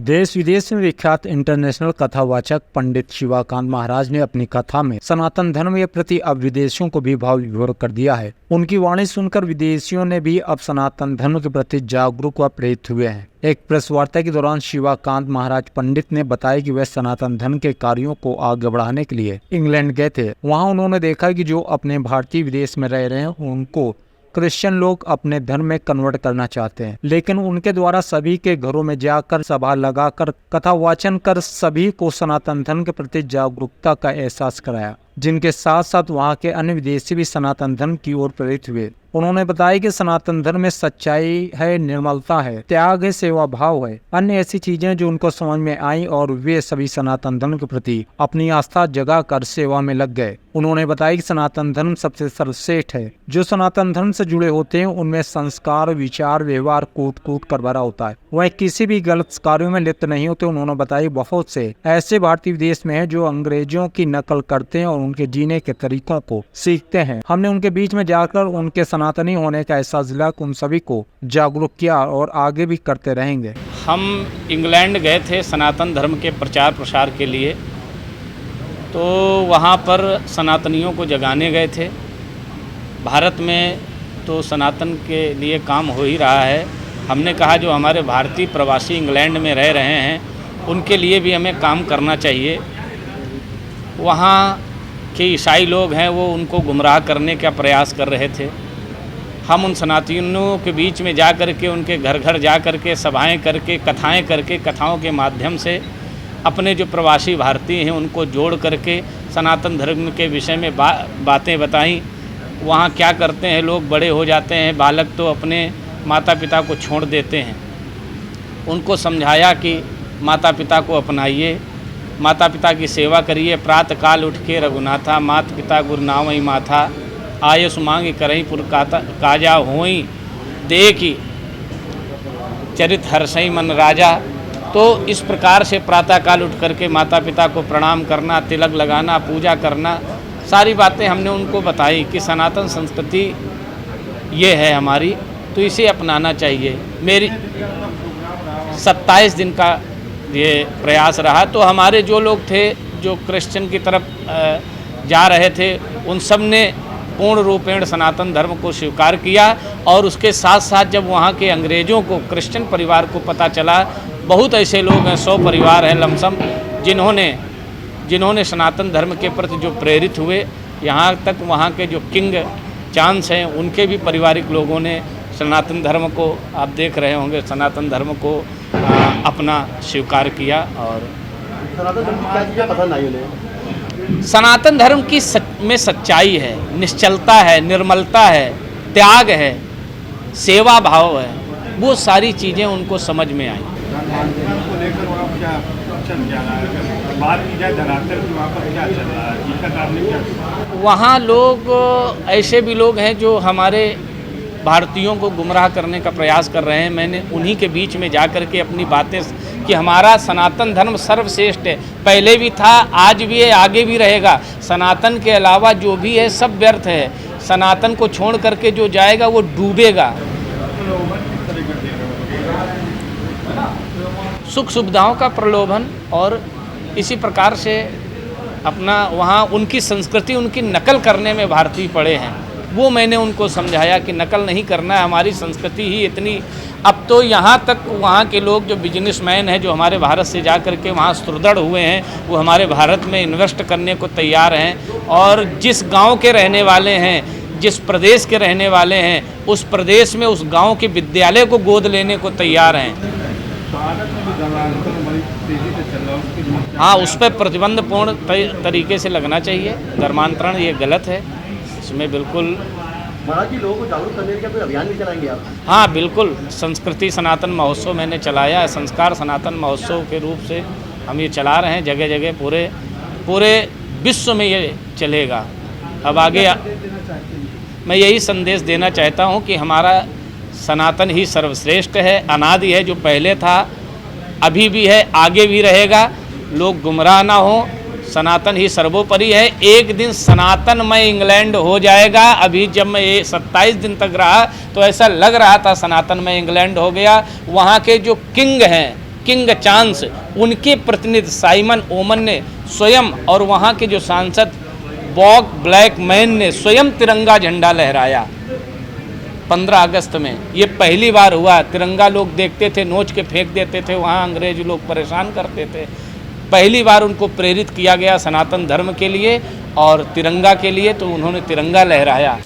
देश विदेश में विख्यात इंटरनेशनल कथावाचक पंडित शिवाकांत महाराज ने अपनी कथा में सनातन धर्म के प्रति अब विदेशियों को भी भाव विभोर कर दिया है। उनकी वाणी सुनकर विदेशियों ने भी अब सनातन धर्म के प्रति जागरूक व प्रेरित हुए हैं। एक प्रेस वार्ता के दौरान शिवाकांत महाराज पंडित ने बताया कि वे सनातन धर्म के कार्यों को आगे बढ़ाने के लिए इंग्लैंड गए थे। वहां उन्होंने देखा कि जो अपने भारतीय विदेश में रह रहे हैं उनको क्रिश्चियन लोग अपने धर्म में कन्वर्ट करना चाहते हैं, लेकिन उनके द्वारा सभी के घरों में जाकर सभा लगाकर कथा वाचन कर सभी को सनातन धर्म के प्रति जागरूकता का एहसास कराया, जिनके साथ साथ वहां के अन्य विदेशी भी सनातन धर्म की ओर प्रेरित हुए। उन्होंने बताया कि सनातन धर्म में सच्चाई है, निर्मलता है, त्याग है, सेवा भाव है, अन्य ऐसी चीजें जो उनको समझ में आई और वे सभी सनातन धर्म के प्रति अपनी आस्था जगा कर सेवा में लग गए। उन्होंने बताया कि सनातन धर्म सबसे सर्वश्रेष्ठ है। जो सनातन धर्म से जुड़े होते हैं उनमें संस्कार, विचार, व्यवहार कूट कूट कर भरा होता है, वह किसी भी गलत कार्यों में लिप्त नहीं होते। उन्होंने बताया बहुत से ऐसे भारतीय विदेश में हैं जो अंग्रेजों की नकल करते हैं और उनके जीने के तरीकों को सीखते हैं। हमने उनके बीच में जाकर उनके सनातनी होने का एहसास दिलाकर उन सभी को जागरूक किया और आगे भी करते रहेंगे। हम इंग्लैंड गए थे सनातन धर्म के प्रचार प्रसार के लिए, तो वहाँ पर सनातनियों को जगाने गए थे। भारत में तो सनातन के लिए काम हो ही रहा है। हमने कहा जो हमारे भारतीय प्रवासी इंग्लैंड में रह रहे हैं उनके लिए भी हमें काम करना चाहिए। वहाँ के ईसाई लोग हैं वो उनको गुमराह करने का प्रयास कर रहे थे। हम उन सनातनियों के बीच में जा कर के उनके घर घर जा कर के सभाएँ करके कथाएँ करके कथाओं के माध्यम से अपने जो प्रवासी भारतीय हैं उनको जोड़ करके सनातन धर्म के विषय में बातें बताईं। वहाँ क्या करते हैं, लोग बड़े हो जाते हैं, बालक तो अपने माता पिता को छोड़ देते हैं। उनको समझाया कि माता पिता को अपनाइए, माता पिता की सेवा करिए। प्रातः काल उठ के रघुनाथा, माता पिता गुरु नावई माथा, आयस मांग करई पुर काजा होई, देखी चरित हर्षई मन राजा। तो इस प्रकार से प्रातः काल उठ करके माता पिता को प्रणाम करना, तिलक लगाना, पूजा करना, सारी बातें हमने उनको बताई कि सनातन संस्कृति ये है हमारी, तो इसे अपनाना चाहिए। मेरी 27 दिन का ये प्रयास रहा। तो हमारे जो लोग थे जो क्रिश्चियन की तरफ जा रहे थे उन सब ने पूर्ण रूपेण सनातन धर्म को स्वीकार किया। और उसके साथ साथ जब वहाँ के अंग्रेज़ों को, क्रिश्चियन परिवार को पता चला, बहुत ऐसे लोग हैं, 100 परिवार हैं लमसम, जिन्होंने सनातन धर्म के प्रति जो प्रेरित हुए। यहाँ तक वहाँ के जो किंग चांस हैं उनके भी पारिवारिक लोगों ने सनातन धर्म को, आप देख रहे होंगे, सनातन धर्म को अपना स्वीकार किया। और सनातन धर्म की क्या चीज़ें पसंद आई उन्हें? सनातन धर्म की में सच्चाई है, निश्चलता है, निर्मलता है, त्याग है, सेवा भाव है, वो सारी चीज़ें उनको समझ में आई। वहाँ लोग ऐसे भी लोग हैं जो हमारे भारतीयों को गुमराह करने का प्रयास कर रहे हैं। मैंने उन्हीं के बीच में जा कर के अपनी बातें कि हमारा सनातन धर्म सर्वश्रेष्ठ है, पहले भी था, आज भी है, आगे भी रहेगा। सनातन के अलावा जो भी है सब व्यर्थ है। सनातन को छोड़ करके जो जाएगा वो डूबेगा। सुख सुविधाओं का प्रलोभन और इसी प्रकार से अपना वहाँ उनकी संस्कृति, उनकी नकल करने में भारतीय पड़े हैं। वो मैंने उनको समझाया कि नकल नहीं करना है, हमारी संस्कृति ही इतनी। अब तो यहाँ तक वहाँ के लोग जो बिजनेसमैन हैं जो हमारे भारत से जा कर के वहाँ सुदृढ़ हुए हैं, वो हमारे भारत में इन्वेस्ट करने को तैयार हैं। और जिस गांव के रहने वाले हैं, जिस प्रदेश के रहने वाले हैं, उस प्रदेश में उस गांव के विद्यालय को गोद लेने को तैयार हैं। हाँ, उस पर प्रतिबंध पूर्ण तरीके से लगना चाहिए। धर्मांतरण ये गलत है, इसमें बिल्कुल। महाराज जी, लोगों को जागरूक करने के लिए कोई अभियान भी चलाएंगे आप? हाँ बिल्कुल, संस्कृति सनातन महोत्सव मैंने चलाया है। संस्कार सनातन महोत्सव के रूप से हम ये चला रहे हैं, जगह जगह पूरे विश्व में ये चलेगा। अब आगे मैं यही संदेश देना चाहता हूँ कि हमारा सनातन ही सर्वश्रेष्ठ है, अनादि है, जो पहले था अभी भी है, आगे भी रहेगा। लोग गुमराह ना हो, सनातन ही सर्वोपरि है। एक दिन सनातन में इंग्लैंड हो जाएगा। अभी जब मैं ये 27 दिन तक रहा तो ऐसा लग रहा था सनातन में इंग्लैंड हो गया। वहाँ के जो किंग हैं किंग चांस, उनके प्रतिनिधि साइमन ओमन ने स्वयं और वहाँ के जो सांसद बॉब ब्लैकमैन ने स्वयं तिरंगा झंडा लहराया 15 अगस्त में। ये पहली बार हुआ। तिरंगा लोग देखते थे, नोच के फेंक देते थे, वहाँ अंग्रेज लोग परेशान करते थे। पहली बार उनको प्रेरित किया गया सनातन धर्म के लिए और तिरंगा के लिए, तो उन्होंने तिरंगा लहराया।